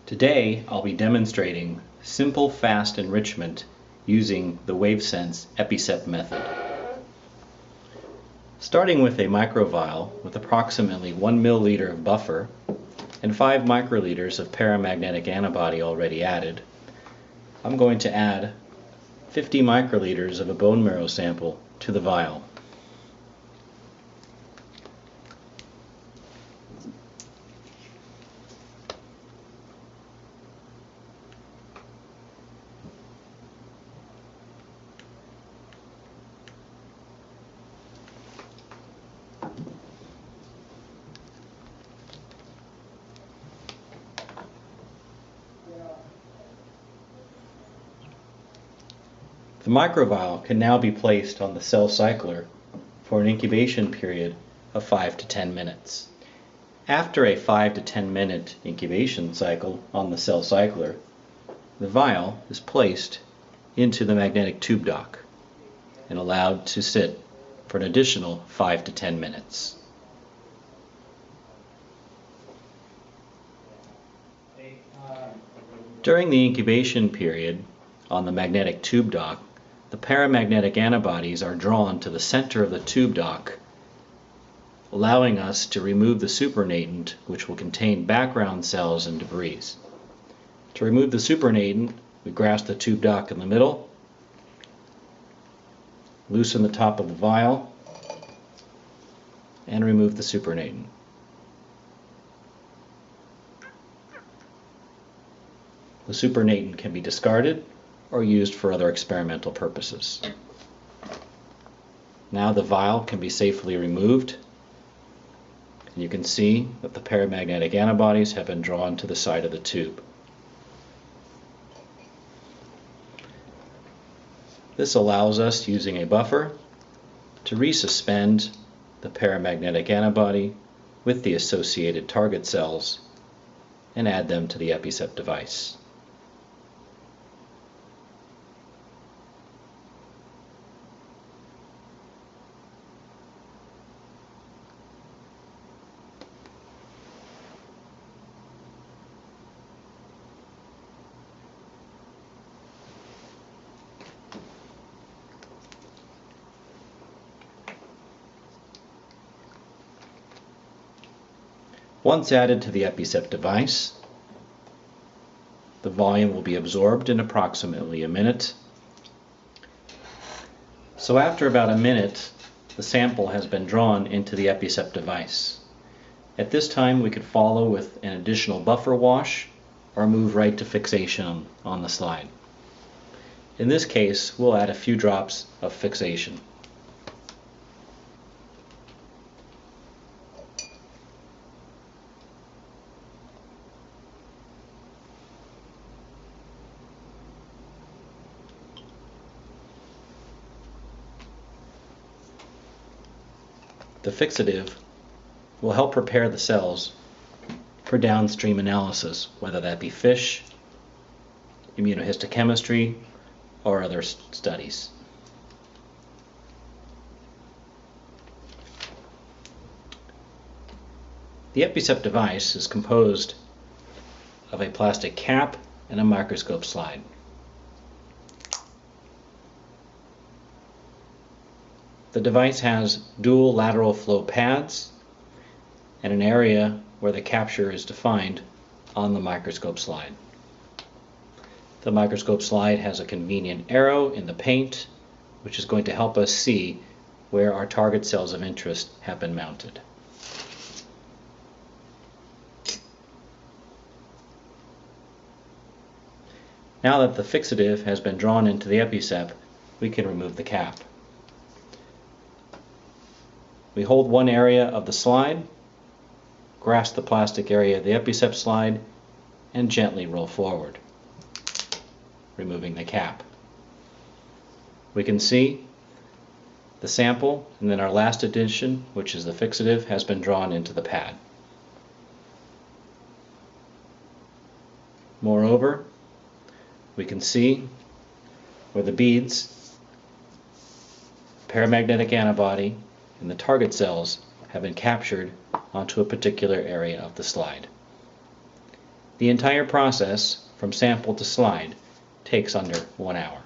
Today I'll be demonstrating simple fast enrichment using the WaveSense EpiSep method. Starting with a microvial with approximately 1 milliliter of buffer and 5 microliters of paramagnetic antibody already added, I'm going to add 50 microliters of a bone marrow sample to the vial. The microvial can now be placed on the cell cycler for an incubation period of 5 to 10 minutes. After a 5 to 10 minute incubation cycle on the cell cycler, the vial is placed into the magnetic tube dock and allowed to sit for an additional 5 to 10 minutes. During the incubation period on the magnetic tube dock, the paramagnetic antibodies are drawn to the center of the tube dock, allowing us to remove the supernatant, which will contain background cells and debris. To remove the supernatant, we grasp the tube dock in the middle, loosen the top of the vial, and remove the supernatant. The supernatant can be discarded or used for other experimental purposes. Now the vial can be safely removed, and you can see that the paramagnetic antibodies have been drawn to the side of the tube. This allows us, using a buffer, to resuspend the paramagnetic antibody with the associated target cells and add them to the EpiSep device. Once added to the EpiSep device, the volume will be absorbed in approximately a minute. So after about a minute, the sample has been drawn into the EpiSep device. At this time, we could follow with an additional buffer wash or move right to fixation on the slide. In this case, we'll add a few drops of fixation. The fixative will help prepare the cells for downstream analysis, whether that be FISH, immunohistochemistry, or other studies. The EpiSep device is composed of a plastic cap and a microscope slide. The device has dual lateral flow pads and an area where the capture is defined on the microscope slide. The microscope slide has a convenient arrow in the paint, which is going to help us see where our target cells of interest have been mounted. Now that the fixative has been drawn into the EpiSep, we can remove the cap. We hold one area of the slide, grasp the plastic area of the EpiSep slide, and gently roll forward, removing the cap. We can see the sample, and then our last addition, which is the fixative, has been drawn into the pad. Moreover, we can see where the beads, paramagnetic antibody, and the target cells have been captured onto a particular area of the slide. The entire process, from sample to slide, takes under 1 hour.